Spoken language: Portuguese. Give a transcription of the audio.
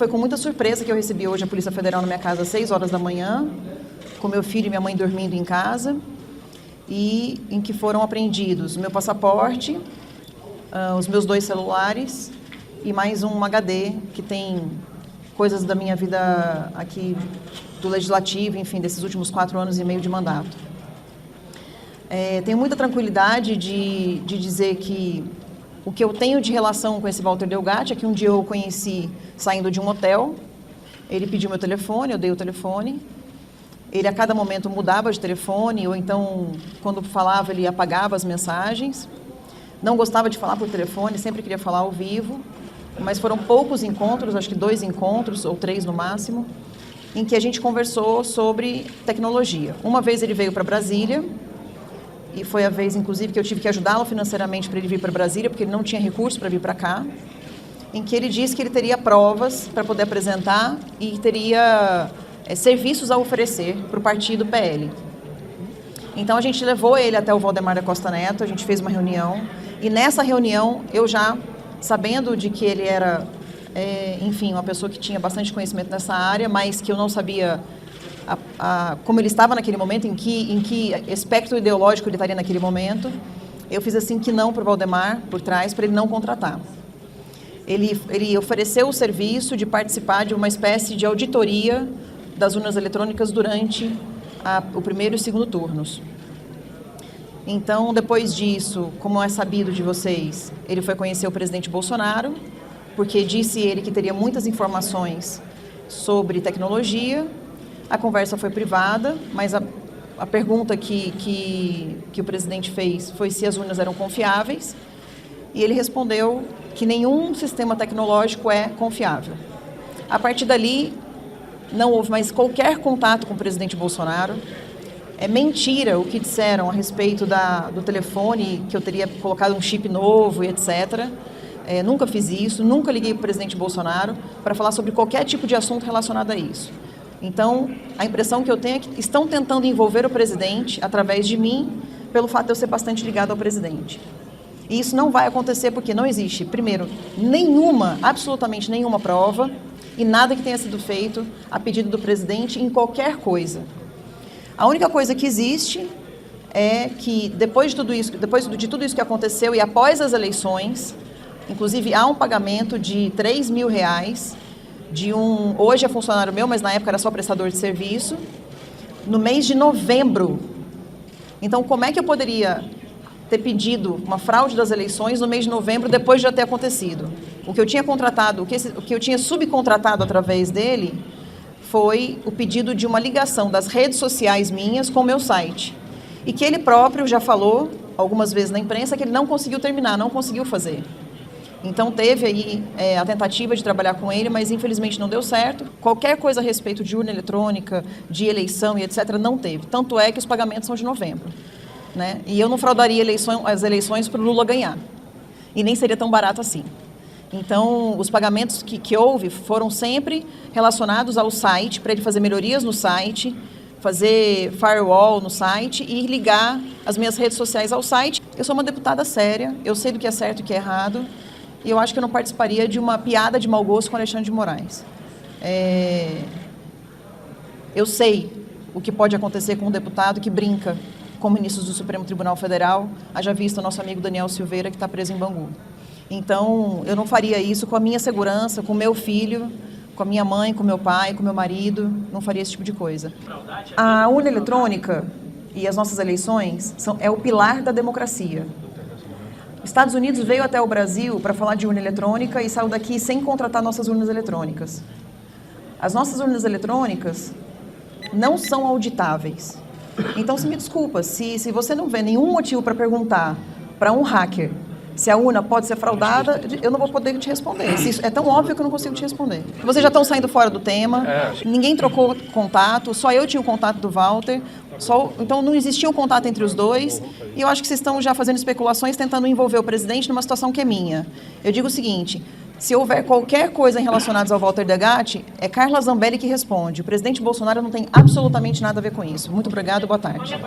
foi com muita surpresa que eu recebi hoje a Polícia Federal na minha casa às 6 horas da manhã, com meu filho e minha mãe dormindo em casa, e em que foram apreendidos o meu passaporte, os meus 2 celulares e mais um HD que tem coisas da minha vida aqui do Legislativo, enfim, desses últimos 4 anos e meio de mandato. Tenho muita tranquilidade de dizer que o que eu tenho de relação com esse Walter Delgatti é que um dia eu o conheci saindo de um hotel, ele pediu meu telefone, eu dei o telefone, ele a cada momento mudava de telefone, ou então, quando falava, ele apagava as mensagens, não gostava de falar por telefone, sempre queria falar ao vivo, mas foram poucos encontros, acho que 2 encontros, ou 3 no máximo, em que a gente conversou sobre tecnologia. Uma vez ele veio para Brasília, e foi a vez, inclusive, que eu tive que ajudá-lo financeiramente para ele vir para Brasília, porque ele não tinha recurso para vir para cá, em que ele disse que ele teria provas para poder apresentar e teria serviços a oferecer para o partido PL. Então, a gente levou ele até o Valdemar da Costa Neto, a gente fez uma reunião, e nessa reunião, eu já, sabendo de que ele era, enfim, uma pessoa que tinha bastante conhecimento nessa área, mas que eu não sabia como ele estava naquele momento, em que espectro ideológico ele estaria naquele momento, eu fiz assim que não para o Valdemar, por trás, para ele não contratar. Ele ofereceu o serviço de participar de uma espécie de auditoria das urnas eletrônicas durante o primeiro e segundo turnos. Então, depois disso, como é sabido de vocês, ele foi conhecer o presidente Bolsonaro, porque disse ele que teria muitas informações sobre tecnologia. A conversa foi privada, mas a pergunta que o presidente fez foi se as urnas eram confiáveis, e ele respondeu que nenhum sistema tecnológico é confiável. A partir dali, não houve mais qualquer contato com o presidente Bolsonaro. É mentira o que disseram a respeito do telefone, que eu teria colocado um chip novo e etc. Nunca fiz isso, nunca liguei para o presidente Bolsonaro para falar sobre qualquer tipo de assunto relacionado a isso. Então, a impressão que eu tenho é que estão tentando envolver o presidente, através de mim, pelo fato de eu ser bastante ligado ao presidente. E isso não vai acontecer porque não existe, primeiro, absolutamente nenhuma prova e nada que tenha sido feito a pedido do presidente em qualquer coisa. A única coisa que existe é que depois de tudo isso que aconteceu e após as eleições, inclusive há um pagamento de R$3.000 hoje é funcionário meu, mas na época era só prestador de serviço, no mês de novembro. Então, como é que eu poderia ter pedido uma fraude das eleições no mês de novembro, depois de já ter acontecido? O que eu tinha contratado, o que eu tinha subcontratado através dele, foi o pedido de uma ligação das redes sociais minhas com o meu site. E que ele próprio já falou, algumas vezes na imprensa, que ele não conseguiu terminar, não conseguiu fazer. Então, teve aí a tentativa de trabalhar com ele, mas infelizmente não deu certo. Qualquer coisa a respeito de urna eletrônica, de eleição e etc. não teve. Tanto é que os pagamentos são de novembro, né? E eu não fraudaria as eleições para o Lula ganhar. E nem seria tão barato assim. Então, os pagamentos que houve foram sempre relacionados ao site, para ele fazer melhorias no site, fazer firewall no site e ligar as minhas redes sociais ao site. Eu sou uma deputada séria, eu sei do que é certo e o que é errado. E eu acho que eu não participaria de uma piada de mau gosto com Alexandre de Moraes. Eu sei o que pode acontecer com um deputado que brinca com ministros do Supremo Tribunal Federal, haja visto o nosso amigo Daniel Silveira, que está preso em Bangu. Então, eu não faria isso com a minha segurança, com o meu filho, com a minha mãe, com o meu pai, com o meu marido, não faria esse tipo de coisa. A urna eletrônica e as nossas eleições é o pilar da democracia. Estados Unidos veio até o Brasil para falar de urna eletrônica e saiu daqui sem contratar nossas urnas eletrônicas. As nossas urnas eletrônicas não são auditáveis. Então, se me desculpa, se você não vê nenhum motivo para perguntar para um hacker se a urna pode ser fraudada, eu não vou poder te responder. Isso é tão óbvio que eu não consigo te responder. Vocês já estão saindo fora do tema, ninguém trocou contato, só eu tinha o contato do Walter, então não existia um contato entre os dois, e eu acho que vocês estão já fazendo especulações, tentando envolver o presidente numa situação que é minha. Eu digo o seguinte, se houver qualquer coisa relacionada ao Walter Delgatti, é Carla Zambelli que responde. O presidente Bolsonaro não tem absolutamente nada a ver com isso. Muito obrigado, boa tarde.